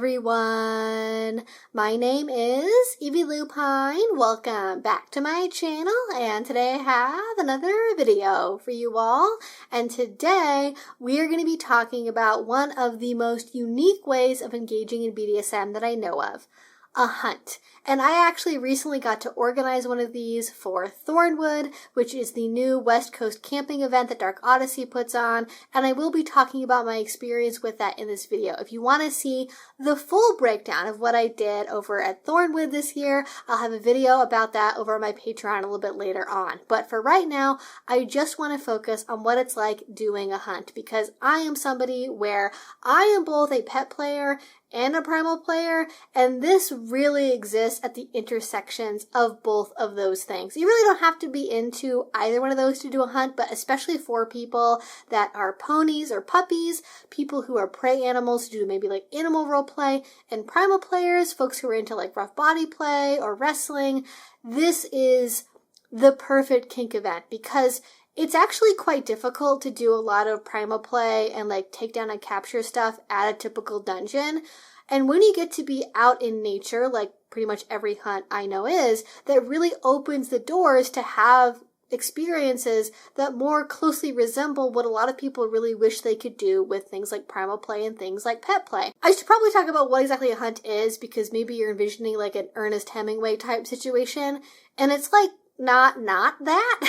everyone! My name is Evie Lupine. Welcome back to my channel, and today I have another video for you all. And today we are going to be talking about one of the most unique ways of engaging in BDSM that I know of. A hunt. And I actually recently got to organize one of these for Thornwood, which is the new West Coast camping event that Dark Odyssey puts on, and I will be talking about my experience with that in this video. If you want to see the full breakdown of what I did over at Thornwood this year, I'll have a video about that over on my Patreon a little bit later on. But for right now, I just want to focus on what it's like doing a hunt, because I am somebody where I am both a pet player and a primal player, and this really exists at the intersections of both of those things. You really don't have to be into either one of those to do a hunt, but especially for people that are ponies or puppies, people who are prey animals who do maybe like animal role play, and primal players, folks who are into like rough body play or wrestling, this is the perfect kink event because it's actually quite difficult to do a lot of primal play and like take down and capture stuff at a typical dungeon. And when you get to be out in nature, like pretty much every hunt I know is, that really opens the doors to have experiences that more closely resemble what a lot of people really wish they could do with things like primal play and things like pet play. I should probably talk about what exactly a hunt is, because maybe you're envisioning like an Ernest Hemingway type situation, and it's like not that,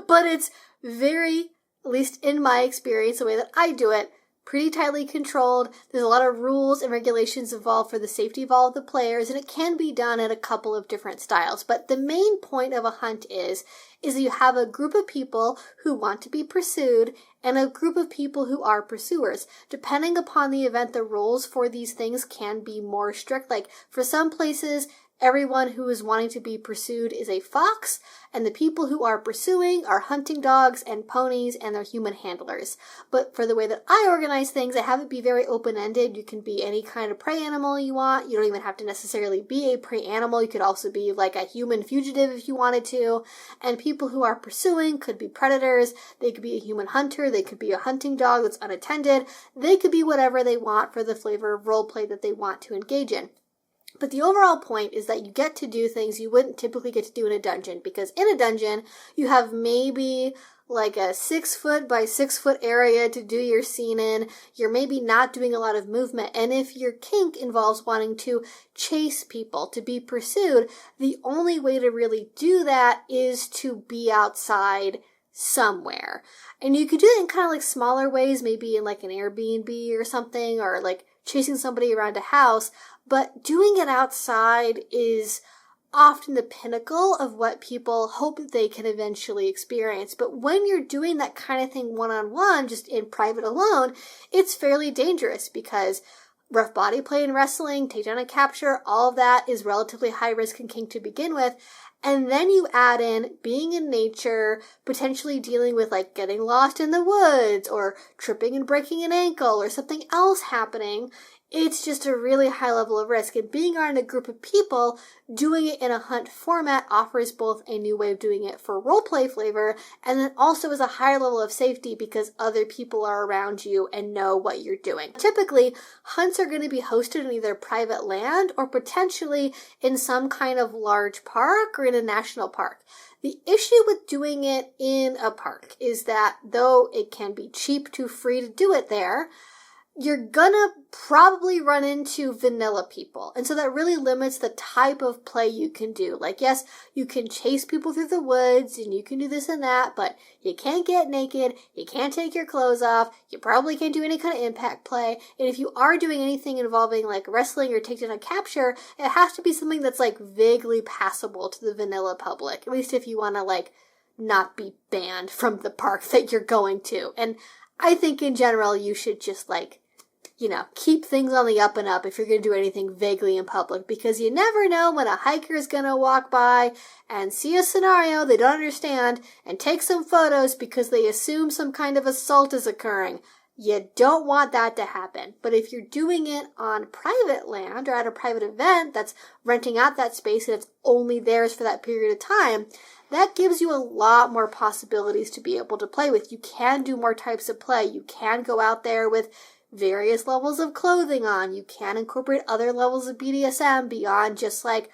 but it's very, at least in my experience, the way that I do it, pretty tightly controlled. There's a lot of rules and regulations involved for the safety of all of the players, and it can be done in a couple of different styles. But the main point of a hunt is that you have a group of people who want to be pursued and a group of people who are pursuers. Depending upon the event, the rules for these things can be more strict. Like for some places, everyone who is wanting to be pursued is a fox, and the people who are pursuing are hunting dogs and ponies and their human handlers. But for the way that I organize things, I have it be very open-ended. You can be any kind of prey animal you want. You don't even have to necessarily be a prey animal. You could also be like a human fugitive if you wanted to. And people who are pursuing could be predators. They could be a human hunter. They could be a hunting dog that's unattended. They could be whatever they want for the flavor of roleplay that they want to engage in. But the overall point is that you get to do things you wouldn't typically get to do in a dungeon, because in a dungeon, you have maybe like a 6 foot by 6 foot area to do your scene in. You're maybe not doing a lot of movement. And if your kink involves wanting to chase people, to be pursued, the only way to really do that is to be outside somewhere. And you could do it in kind of like smaller ways, maybe in like an Airbnb or something, or like chasing somebody around a house. But doing it outside is often the pinnacle of what people hope that they can eventually experience. But when you're doing that kind of thing one-on-one, just in private alone, it's fairly dangerous, because rough body play and wrestling, takedown and capture, all of that is relatively high risk and kink to begin with. And then you add in being in nature, potentially dealing with like getting lost in the woods or tripping and breaking an ankle or something else happening. It's just a really high level of risk, and being around a group of people doing it in a hunt format offers both a new way of doing it for roleplay flavor, and then also is a higher level of safety because other people are around you and know what you're doing. Typically, hunts are going to be hosted in either private land or potentially in some kind of large park or in a national park. The issue with doing it in a park is that though it can be cheap to free to do it there, you're gonna probably run into vanilla people. And so that really limits the type of play you can do. Like, yes, you can chase people through the woods and you can do this and that, but you can't get naked, you can't take your clothes off, you probably can't do any kind of impact play. And if you are doing anything involving like wrestling or takedown and capture, it has to be something that's like vaguely passable to the vanilla public. At least if you want to like not be banned from the park that you're going to. And I think in general you should just like, you know, keep things on the up and up if you're going to do anything vaguely in public, because you never know when a hiker is going to walk by and see a scenario they don't understand and take some photos because they assume some kind of assault is occurring. You don't want that to happen. But if you're doing it on private land or at a private event that's renting out that space and it's only theirs for that period of time, that gives you a lot more possibilities to be able to play with. You can do more types of play. You can go out there with various levels of clothing on. You can incorporate other levels of BDSM beyond just like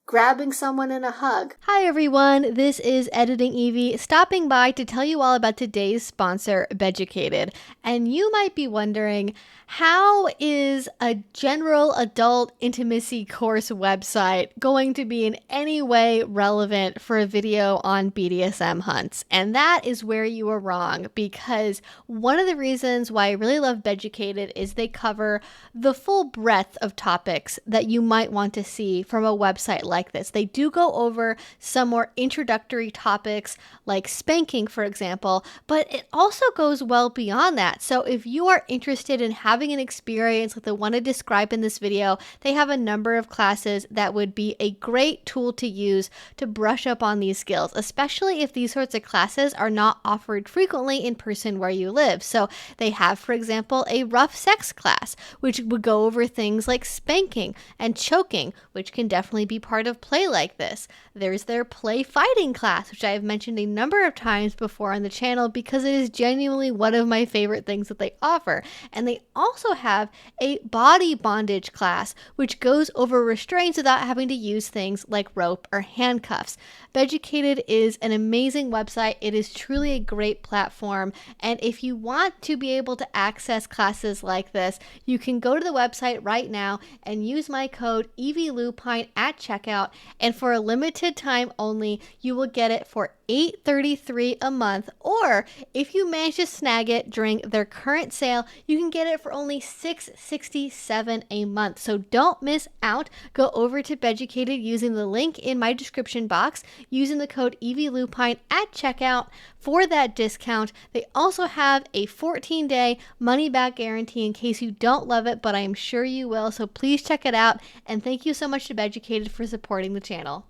grabbing someone in a hug. Hi everyone, this is Editing Evie, stopping by to tell you all about today's sponsor, BEDUCATED. And you might be wondering, how is a general adult intimacy course website going to be in any way relevant for a video on BDSM hunts? And that is where you are wrong, because one of the reasons why I really love BEDUCATED is they cover the full breadth of topics that you might want to see from a website like this. They do go over some more introductory topics like spanking, for example, but it also goes well beyond that. So if you are interested in having an experience like the one I described in this video, they have a number of classes that would be a great tool to use to brush up on these skills, especially if these sorts of classes are not offered frequently in person where you live. So they have, for example, a rough sex class, which would go over things like spanking and choking, which can definitely be part of play like this. There's their play fighting class, which I have mentioned a number of times before on the channel because it is genuinely one of my favorite things that they offer. And they also have a body bondage class, which goes over restraints without having to use things like rope or handcuffs. BEDUCATED is an amazing website. It is truly a great platform. And if you want to be able to access classes like this, you can go to the website right now and use my code Evie Lupine at checkout. And for a limited time only, you will get it for $8.33 a month, or if you manage to snag it during their current sale, you can get it for only $6.67 a month. So don't miss out. Go over to BEDUCATED using the link in my description box, using the code Evie Lupine at checkout for that discount. They also have a 14-day money-back guarantee in case you don't love it, but I am sure you will. So please check it out, and thank you so much to BEDUCATED for supporting the channel.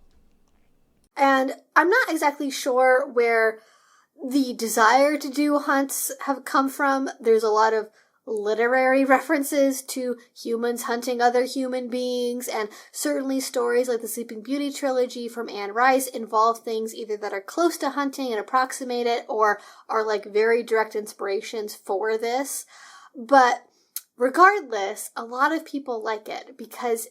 And I'm not exactly sure where the desire to do hunts have come from. There's a lot of literary references to humans hunting other human beings, and certainly stories like the Sleeping Beauty trilogy from Anne Rice involve things either that are close to hunting and approximate it, or are like very direct inspirations for this. But regardless, a lot of people like it because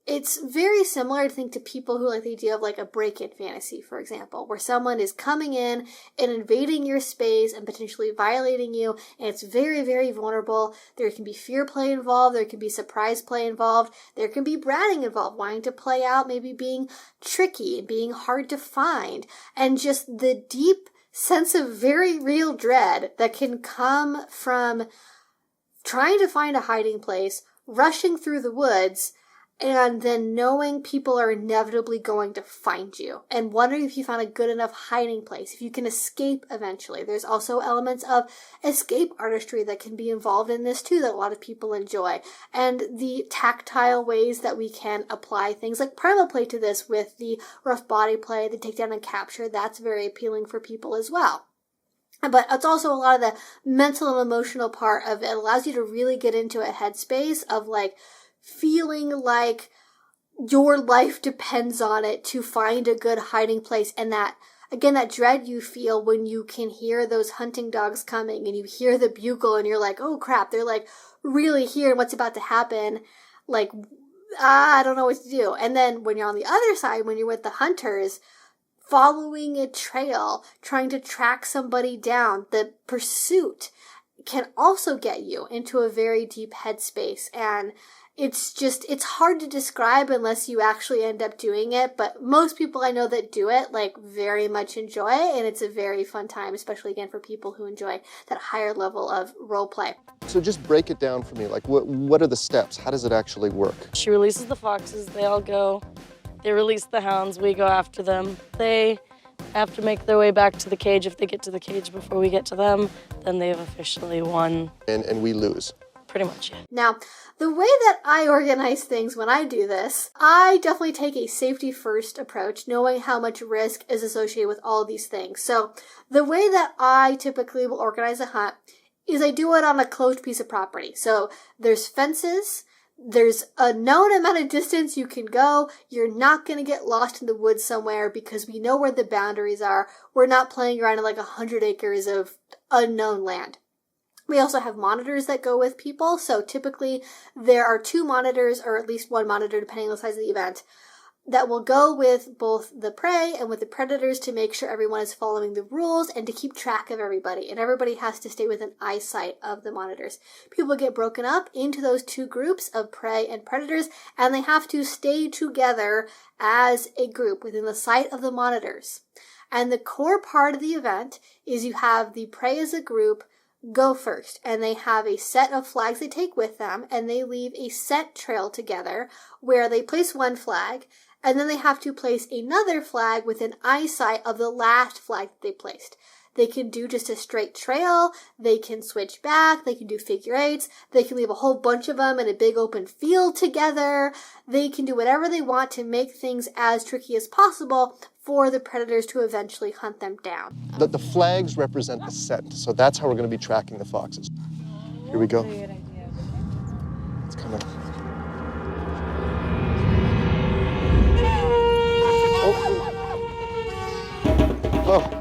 it's very similar, I think, to people who like the idea of like a break-in fantasy, for example, where someone is coming in and invading your space and potentially violating you, and it's very, very vulnerable. There can be fear play involved, there can be surprise play involved, there can be bratting involved, wanting to play out, maybe being tricky and being hard to find, and just the deep sense of very real dread that can come from trying to find a hiding place, rushing through the woods, and then knowing people are inevitably going to find you, and wondering if you found a good enough hiding place, if you can escape eventually. There's also elements of escape artistry that can be involved in this too, that a lot of people enjoy. And the tactile ways that we can apply things like primal play to this with the rough body play, the takedown and capture, that's very appealing for people as well. But it's also a lot of the mental and emotional part of it. It allows you to really get into a headspace of like feeling like your life depends on it to find a good hiding place. And that, again, that dread you feel when you can hear those hunting dogs coming and you hear the bugle and you're like, oh crap, they're like really here and what's about to happen. Like, I don't know what to do. And then when you're on the other side, when you're with the hunters, following a trail, trying to track somebody down, the pursuit can also get you into a very deep headspace. And it's hard to describe unless you actually end up doing it. But most people I know that do it, like, very much enjoy it. And it's a very fun time, especially, again, for people who enjoy that higher level of role play. So just break it down for me. Like, what are the steps? How does it actually work? She releases the foxes. They all go. They release the hounds. We go after them. They have to make their way back to the cage. If they get to the cage before we get to them, then they've officially won. And we lose. Pretty much, yeah. Now, the way that I organize things when I do this, I definitely take a safety first approach, knowing how much risk is associated with all these things. So the way that I typically will organize a hunt is I do it on a closed piece of property. So there's fences, there's a known amount of distance you can go. You're not going to get lost in the woods somewhere because we know where the boundaries are. We're not playing around in like 100 acres of unknown land. We also have monitors that go with people. So typically there are 2 monitors, or at least 1 monitor, depending on the size of the event, that will go with both the prey and with the predators to make sure everyone is following the rules and to keep track of everybody. And everybody has to stay within eyesight of the monitors. People get broken up into those 2 groups of prey and predators, and they have to stay together as a group within the sight of the monitors. And the core part of the event is you have the prey as a group go first, and they have a set of flags they take with them, and they leave a scent trail together where they place 1 flag, and then they have to place another flag within eyesight of the last flag that they placed. They can do just a straight trail, they can switch back, they can do figure 8s, they can leave a whole bunch of them in a big open field together, they can do whatever they want to make things as tricky as possible for the predators to eventually hunt them down. The flags represent the scent, so that's how we're going to be tracking the foxes. Here we go. It's coming. Oh.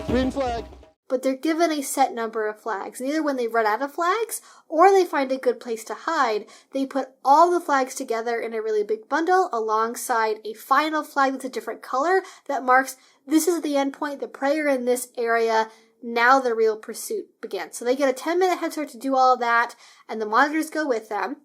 Green flag. But they're given a set number of flags. And either when they run out of flags or they find a good place to hide, they put all the flags together in a really big bundle alongside a final flag that's a different color that marks this is the end point, the prey are in this area, now the real pursuit begins. So they get a 10-minute head start to do all of that, and the monitors go with them.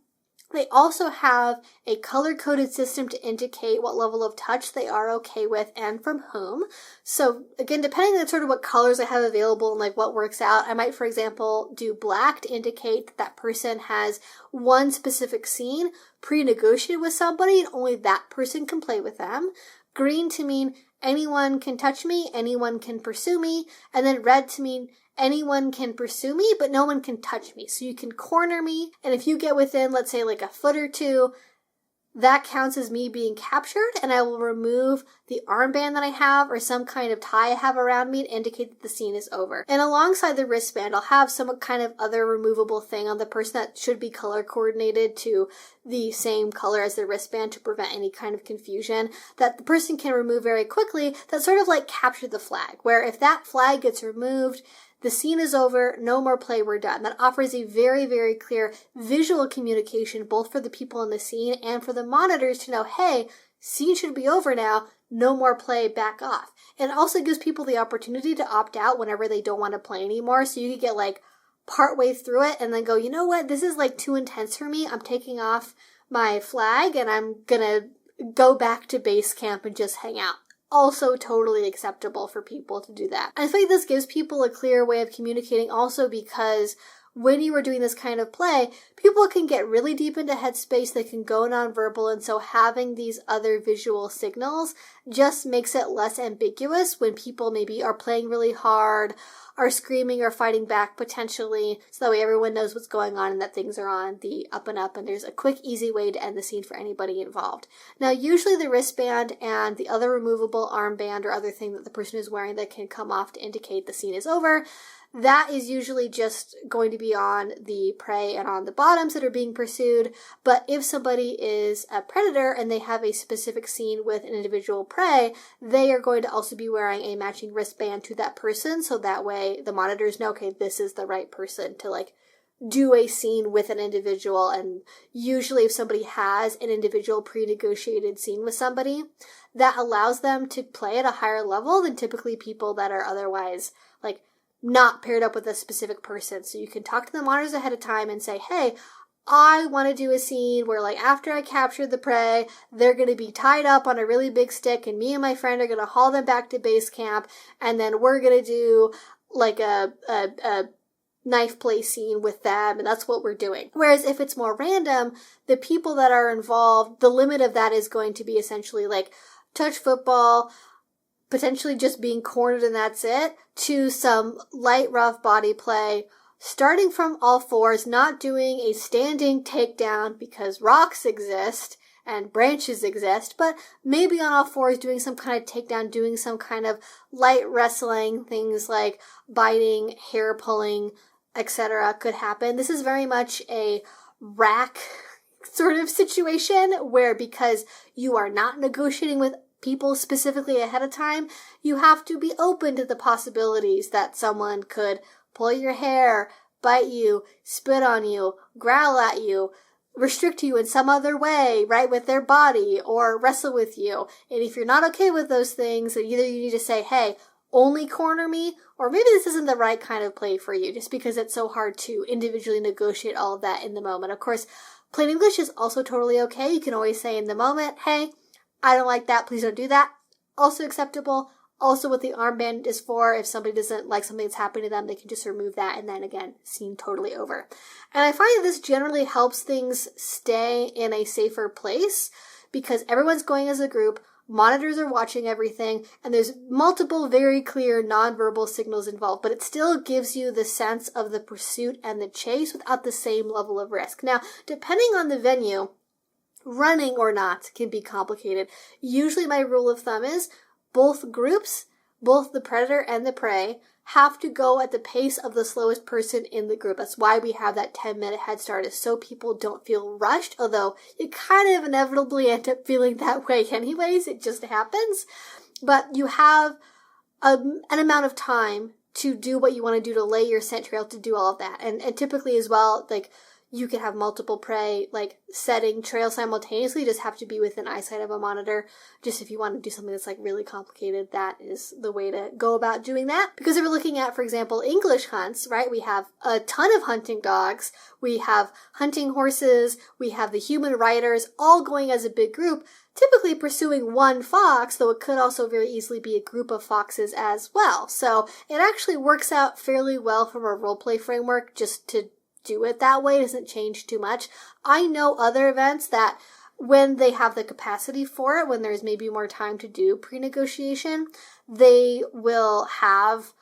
They also have a color-coded system to indicate what level of touch they are okay with and from whom. So again, depending on sort of what colors I have available and like what works out, I might, for example, do black to indicate that that person has one specific scene pre-negotiated with somebody and only that person can play with them. Green to mean anyone can touch me, anyone can pursue me, and then red to mean anyone can pursue me, but no one can touch me. So you can corner me, and if you get within, let's say, like a foot or 2, that counts as me being captured, and I will remove the armband that I have or some kind of tie I have around me to indicate that the scene is over. And alongside the wristband, I'll have some kind of other removable thing on the person that should be color coordinated to the same color as the wristband to prevent any kind of confusion that the person can remove very quickly that sort of like capture the flag, where if that flag gets removed, the scene is over, no more play, we're done. That offers a very, very clear visual communication both for the people in the scene and for the monitors to know, hey, scene should be over now, no more play, back off. And it also gives people the opportunity to opt out whenever they don't want to play anymore, so you could get like partway through it and then go, you know what, this is like too intense for me, I'm taking off my flag and I'm gonna go back to base camp and just hang out. Also totally acceptable for people to do that. I think this gives people a clear way of communicating also because when you are doing this kind of play, people can get really deep into headspace, they can go nonverbal, and so having these other visual signals just makes it less ambiguous when people maybe are playing really hard, are screaming or fighting back potentially, so that way everyone knows what's going on and that things are on the up and up, and there's a quick, easy way to end the scene for anybody involved. Now, usually the wristband and the other removable armband or other thing that the person is wearing that can come off to indicate the scene is over, that is usually just going to be on the prey and on the bottoms that are being pursued. But if somebody is a predator and they have a specific scene with an individual prey, they are going to also be wearing a matching wristband to that person. So that way the monitors know, okay, this is the right person to like do a scene with an individual. And usually if somebody has an individual pre-negotiated scene with somebody, that allows them to play at a higher level than typically people that are otherwise like not paired up with a specific person. So you can talk to the monitors ahead of time and say, hey, I want to do a scene where like after I capture the prey, they're going to be tied up on a really big stick and me and my friend are going to haul them back to base camp, and then we're going to do like a knife play scene with them, and that's what we're doing. Whereas if it's more random, the people that are involved, the limit of that is going to be essentially like touch football, potentially just being cornered and that's it, to some light, rough body play, starting from all fours, not doing a standing takedown because rocks exist and branches exist, but maybe on all fours doing some kind of takedown, doing some kind of light wrestling, things like biting, hair pulling, etc. could happen. This is very much a rack sort of situation where because you are not negotiating with people specifically ahead of time, you have to be open to the possibilities that someone could pull your hair, bite you, spit on you, growl at you, restrict you in some other way, right, with their body, or wrestle with you. And if you're not okay with those things, then either you need to say, hey, only corner me, or maybe this isn't the right kind of play for you, just because it's so hard to individually negotiate all of that in the moment. Of course, plain English is also totally okay. You can always say in the moment, hey, I don't like that, please don't do that. Also acceptable. Also what the armband is for, if somebody doesn't like something that's happening to them, they can just remove that, and then again, scene totally over. And I find that this generally helps things stay in a safer place, because everyone's going as a group, monitors are watching everything, and there's multiple very clear nonverbal signals involved, but it still gives you the sense of the pursuit and the chase without the same level of risk. Now, depending on the venue, running or not can be complicated. Usually my rule of thumb is both groups, both the predator and the prey, have to go at the pace of the slowest person in the group. That's why we have that 10-minute head start, is so people don't feel rushed, although you kind of inevitably end up feeling that way anyways. It just happens. But you have an amount of time to do what you want to do, to lay your scent trail, to do all of that. And typically as well, like, you can have multiple prey, like, setting trails simultaneously. You just have to be within eyesight of a monitor. Just if you want to do something that's, like, really complicated, that is the way to go about doing that. Because if we're looking at, for example, English hunts, right, we have a ton of hunting dogs, we have hunting horses, we have the human riders, all going as a big group, typically pursuing one fox, though it could also very easily be a group of foxes as well. So it actually works out fairly well from a roleplay framework just to do it that way. It doesn't change too much. I know other events that when they have the capacity for it, when there's maybe more time to do pre-negotiation, they will have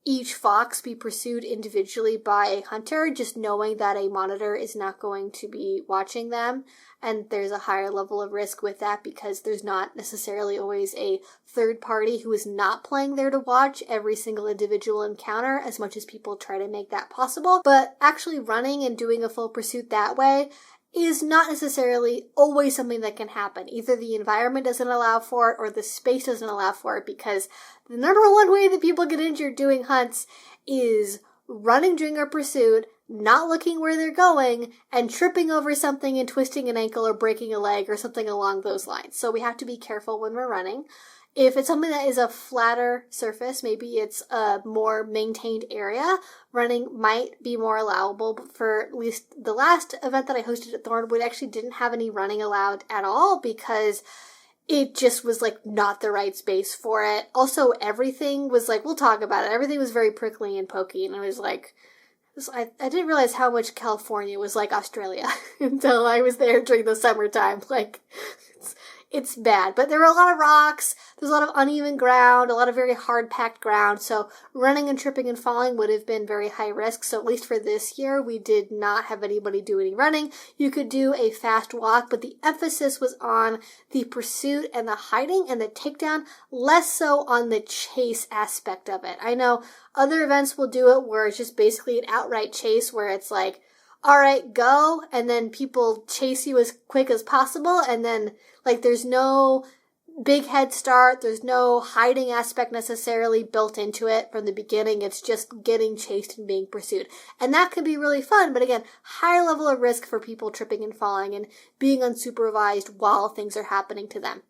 each fox be pursued individually by a hunter, just knowing that a monitor is not going to be watching them. And there's a higher level of risk with that, because there's not necessarily always a third party who is not playing there to watch every single individual encounter, as much as people try to make that possible. But actually running and doing a full pursuit that way is not necessarily always something that can happen. Either the environment doesn't allow for it, or the space doesn't allow for it, because the number one way that people get injured doing hunts is running during a pursuit, not looking where they're going, and tripping over something and twisting an ankle or breaking a leg or something along those lines. So we have to be careful when we're running. If it's something that is a flatter surface, maybe it's a more maintained area, running might be more allowable. But for at least the last event that I hosted at Thornwood, actually didn't have any running allowed at all, because it just was, like, not the right space for it. Also, everything was, like, we'll talk about it, everything was very prickly and pokey, and I was like, I didn't realize how much California was like Australia until I was there during the summertime. Like, it's bad. But there were a lot of rocks, there's a lot of uneven ground, a lot of very hard-packed ground, so running and tripping and falling would have been very high risk. So at least for this year, we did not have anybody do any running. You could do a fast walk, but the emphasis was on the pursuit and the hiding and the takedown, less so on the chase aspect of it. I know other events will do it where it's just basically an outright chase, where it's like, all right, go, and then people chase you as quick as possible, and then, like, there's no big head start, there's no hiding aspect necessarily built into it from the beginning. It's just getting chased and being pursued. And that can be really fun, but again, high level of risk for people tripping and falling and being unsupervised while things are happening to them.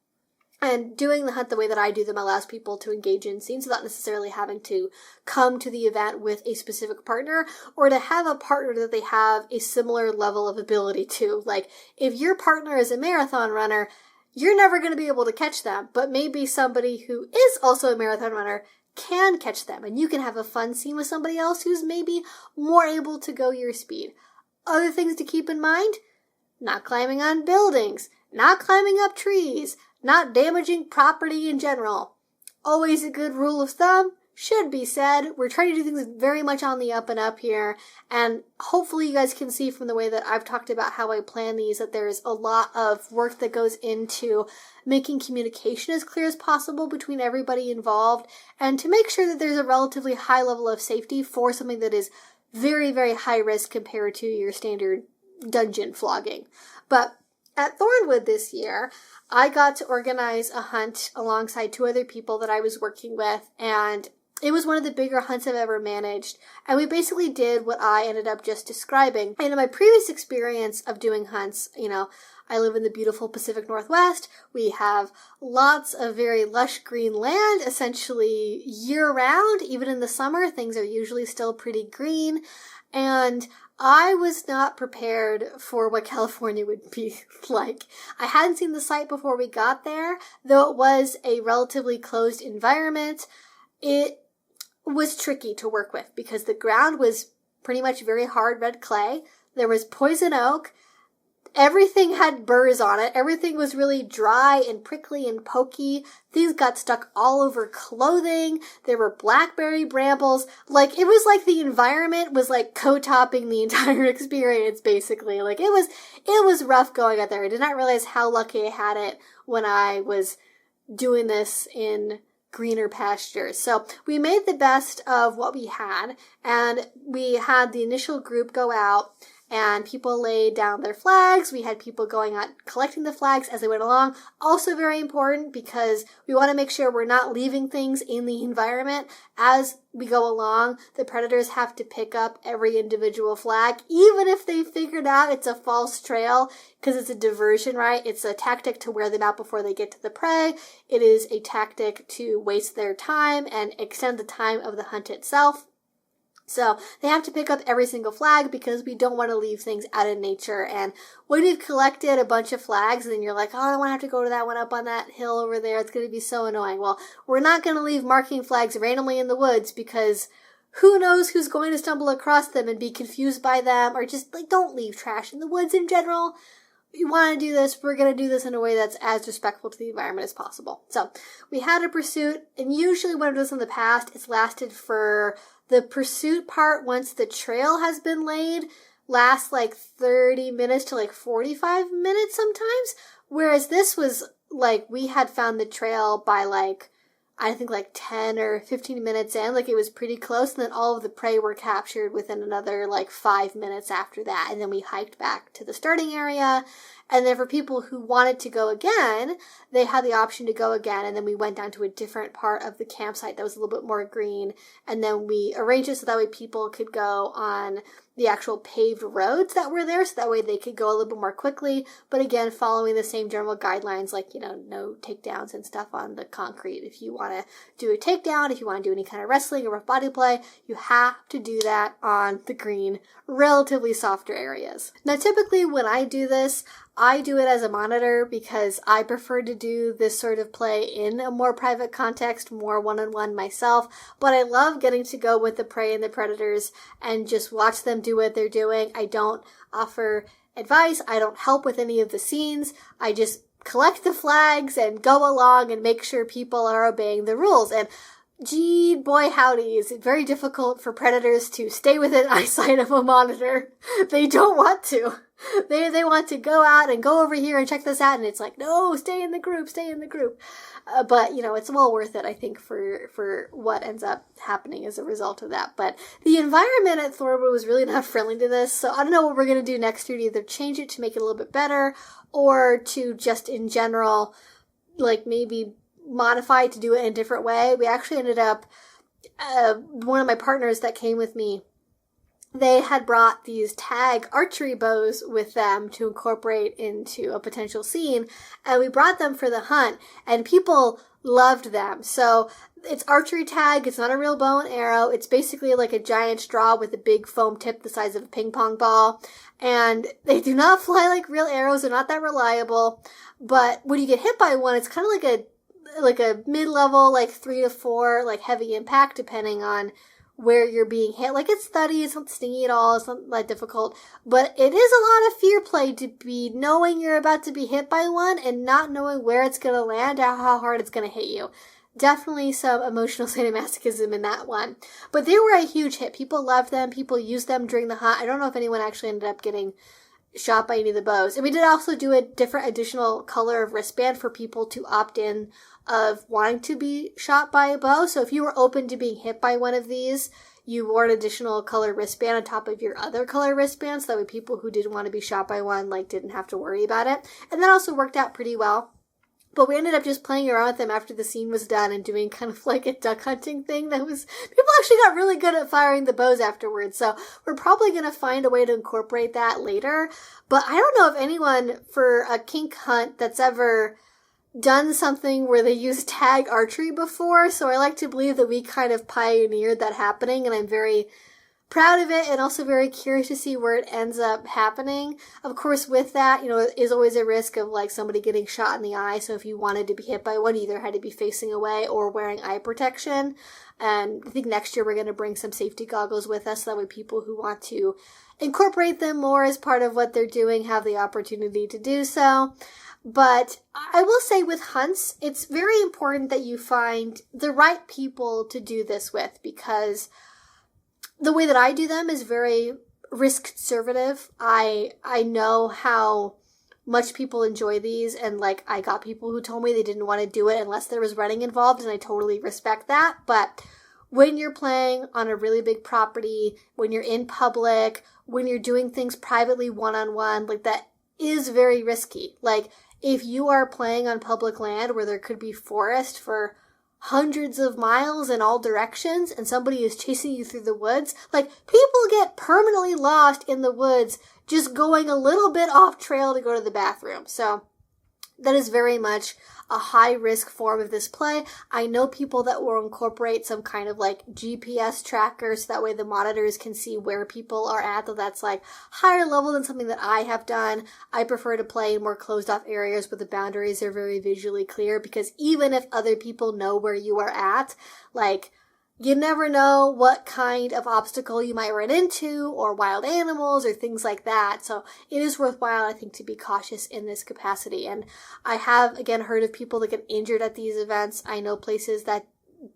And doing the hunt the way that I do them allows people to engage in scenes without necessarily having to come to the event with a specific partner, or to have a partner that they have a similar level of ability to. Like, if your partner is a marathon runner, you're never going to be able to catch them, but maybe somebody who is also a marathon runner can catch them, and you can have a fun scene with somebody else who's maybe more able to go your speed. Other things to keep in mind: not climbing on buildings, not climbing up trees, not damaging property in general. Always a good rule of thumb, should be said. We're trying to do things very much on the up and up here, and hopefully you guys can see from the way that I've talked about how I plan these that there's a lot of work that goes into making communication as clear as possible between everybody involved, and to make sure that there's a relatively high level of safety for something that is very, very high risk compared to your standard dungeon flogging. But at Thornwood this year, I got to organize a hunt alongside 2 other people that I was working with, and it was one of the bigger hunts I've ever managed, and we basically did what I ended up just describing. And in my previous experience of doing hunts, I live in the beautiful Pacific Northwest. We have lots of very lush green land, essentially year-round. Even in the summer, things are usually still pretty green, and I was not prepared for what California would be like. I hadn't seen the site before we got there, though it was a relatively closed environment. It was tricky to work with because the ground was pretty much very hard red clay. There was poison oak. Everything had burrs on it. Everything was really dry and prickly and pokey. Things got stuck all over clothing. There were blackberry brambles. It was like the environment was co-topping the entire experience, basically. It was rough going out there. I did not realize how lucky I had it when I was doing this in greener pastures. So we made the best of what we had, and we had the initial group go out, and people laid down their flags. We had people going out collecting the flags as they went along. Also very important because we want to make sure we're not leaving things in the environment. As we go along, the predators have to pick up every individual flag, even if they figured out it's a false trail, because it's a diversion, right? It's a tactic to wear them out before they get to the prey. It is a tactic to waste their time and extend the time of the hunt itself. So they have to pick up every single flag because we don't want to leave things out in nature. And when you've collected a bunch of flags and then you're like, oh, I don't want to have to go to that one up on that hill over there. It's going to be so annoying. Well, we're not going to leave marking flags randomly in the woods because who knows who's going to stumble across them and be confused by them, or just don't leave trash in the woods in general. You want to do this, we're going to do this in a way that's as respectful to the environment as possible. So we had a pursuit, and usually when I've done this in the past, it's lasted for the pursuit part once the trail has been laid, lasts 30 minutes to 45 minutes sometimes. Whereas this was we had found the trail by I think 10 or 15 minutes in, it was pretty close, and then all of the prey were captured within another 5 minutes after that, and then we hiked back to the starting area. And then for people who wanted to go again, they had the option to go again, and then we went down to a different part of the campsite that was a little bit more green, and then we arranged it so that way people could go on the actual paved roads that were there, so that way they could go a little bit more quickly, but again, following the same general guidelines, no takedowns and stuff on the concrete. If you want to do a takedown, if you want to do any kind of wrestling or rough body play, you have to do that on the green, relatively softer areas. Now, typically when I do this, I do it as a monitor because I prefer to do this sort of play in a more private context, more one-on-one myself, but I love getting to go with the prey and the predators and just watch them do what they're doing. I don't offer advice. I don't help with any of the scenes. I just collect the flags and go along and make sure people are obeying the rules. And gee, boy howdy, is it very difficult for predators to stay within eyesight of a monitor. They don't want to. They want to go out and go over here and check this out, and it's no, stay in the group, stay in the group. But, it's well worth it, I think, for what ends up happening as a result of that. But the environment at Thornwood was really not friendly to this, so I don't know what we're going to do next year to either change it to make it a little bit better, or to just in general, maybe modify it to do it in a different way. We actually ended up, one of my partners that came with me, they had brought these tag archery bows with them to incorporate into a potential scene, and we brought them for the hunt, and people loved them. So it's archery tag. It's not a real bow and arrow. It's basically a giant straw with a big foam tip the size of a ping pong ball, and they do not fly like real arrows. They're not that reliable, but when you get hit by one, it's kind of like a mid-level, 3 to 4, heavy impact, depending on where you're being hit. It's thuddy, it's not stingy at all, it's not that difficult, but it is a lot of fear play to be knowing you're about to be hit by one and not knowing where it's going to land or how hard it's going to hit you. Definitely some emotional sadomasochism in that one. But they were a huge hit. People loved them, people used them during the hunt. I don't know if anyone actually ended up getting shot by any of the bows. And we did also do a different additional color of wristband for people to opt in of wanting to be shot by a bow. So if you were open to being hit by one of these, you wore an additional color wristband on top of your other color wristbands, so that way people who didn't want to be shot by one like didn't have to worry about it. And that also worked out pretty well. But we ended up just playing around with them after the scene was done and doing kind of like a duck hunting thing that was, people actually got really good at firing the bows afterwards. So we're probably going to find a way to incorporate that later. But I don't know if anyone for a kink hunt that's ever done something where they use tag archery before. So I like to believe that we kind of pioneered that happening, and I'm very proud of it and also very curious to see where it ends up happening. Of course, with that, you know, it is always a risk of like somebody getting shot in the eye. So if you wanted to be hit by one, you either had to be facing away or wearing eye protection. And I think next year we're going to bring some safety goggles with us, so that way people who want to incorporate them more as part of what they're doing have the opportunity to do so. But I will say with hunts, it's very important that you find the right people to do this with, because the way that I do them is very risk conservative. I know how much people enjoy these, and like I got people who told me they didn't want to do it unless there was running involved, and I totally respect that. But when you're playing on a really big property, when you're in public, when you're doing things privately one-on-one, like that is very risky. Like if you are playing on public land where there could be forest for hundreds of miles in all directions and somebody is chasing you through the woods, like people get permanently lost in the woods just going a little bit off trail to go to the bathroom. So that is very much a high risk form of this play. I know people that will incorporate some kind of like GPS tracker, so that way the monitors can see where people are at, though that's like higher level than something that I have done. I prefer to play in more closed off areas where the boundaries are very visually clear, because even if other people know where you are at, like you never know what kind of obstacle you might run into, or wild animals or things like that. So it is worthwhile, I think, to be cautious in this capacity. And I have, again, heard of people that get injured at these events. I know places that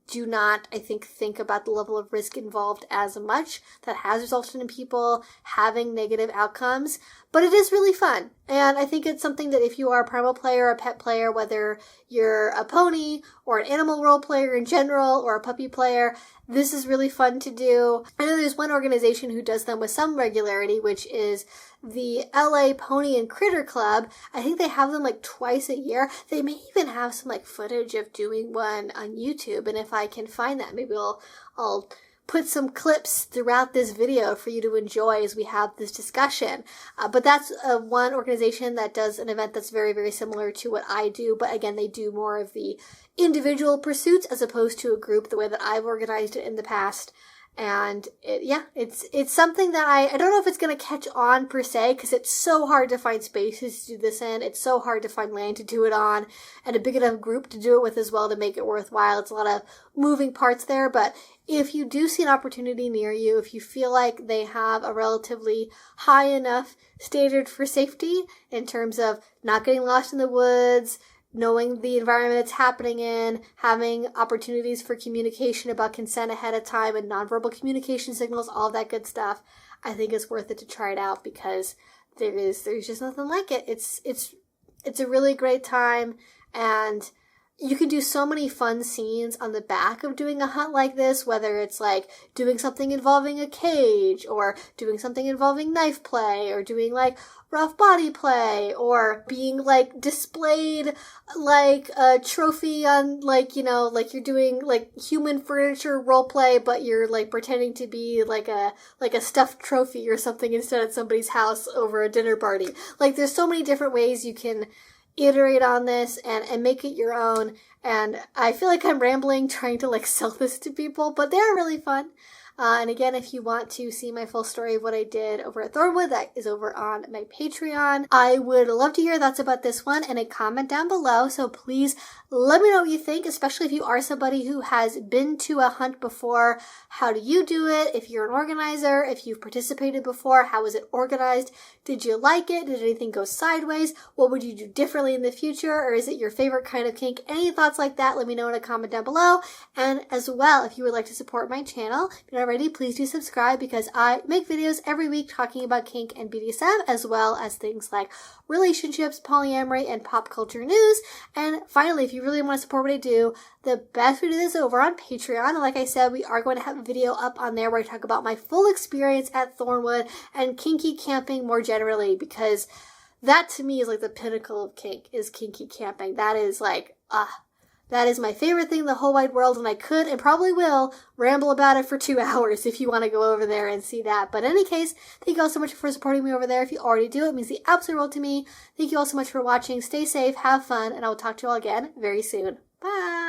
do not, I think about the level of risk involved as much. That has resulted in people having negative outcomes. But it is really fun. And I think it's something that if you are a primal player or a pet player, whether you're a pony or an animal role player in general or a puppy player, this is really fun to do. I know there's one organization who does them with some regularity, which is the LA Pony and Critter Club. I think they have them like twice a year. They may even have some like footage of doing one on YouTube. And if I can find that, maybe I'll put some clips throughout this video for you to enjoy as we have this discussion. But that's one organization that does an event that's very, very similar to what I do. But again, they do more of the individual pursuits as opposed to a group, the way that I've organized it in the past. And it's something that I don't know if it's going to catch on per se, because it's so hard to find spaces to do this in. It's so hard to find land to do it on, and a big enough group to do it with as well to make it worthwhile. It's a lot of moving parts there, but if you do see an opportunity near you, if you feel like they have a relatively high enough standard for safety in terms of not getting lost in the woods, knowing the environment it's happening in, having opportunities for communication about consent ahead of time and nonverbal communication signals, all that good stuff, I think it's worth it to try it out, because there's just nothing like it. It's a really great time, and you can do so many fun scenes on the back of doing a hunt like this, whether it's like doing something involving a cage, or doing something involving knife play, or doing like rough body play, or being like displayed like a trophy on like, you know, like you're doing like human furniture role play, but you're like pretending to be like a stuffed trophy or something instead at somebody's house over a dinner party. Like there's so many different ways you can iterate on this and make it your own. And I feel like I'm rambling trying to like sell this to people, but they are really fun. And again, if you want to see my full story of what I did over at Thornwood, that is over on my Patreon. I would love to hear thoughts about this one in a comment down below. So please let me know what you think, especially if you are somebody who has been to a hunt before. How do you do it? If you're an organizer, if you've participated before, how was it organized? Did you like it? Did anything go sideways? What would you do differently in the future? Or is it your favorite kind of kink? Any thoughts like that, let me know in a comment down below. And as well, if you would like to support my channel, if you're not already, please do subscribe because I make videos every week talking about kink and BDSM, as well as things like relationships, polyamory, and pop culture news. And finally, if you really want to support what I do, the best way to do this is over on Patreon. And like I said, we are going to have a video up on there where I talk about my full experience at Thornwood and kinky camping more generally, because that to me is like the pinnacle of kink, is kinky camping. That is like, that is my favorite thing in the whole wide world, and I could and probably will ramble about it for 2 hours if you want to go over there and see that. But in any case, thank you all so much for supporting me over there. If you already do, it means the absolute world to me. Thank you all so much for watching. Stay safe, have fun, and I will talk to you all again very soon. Bye!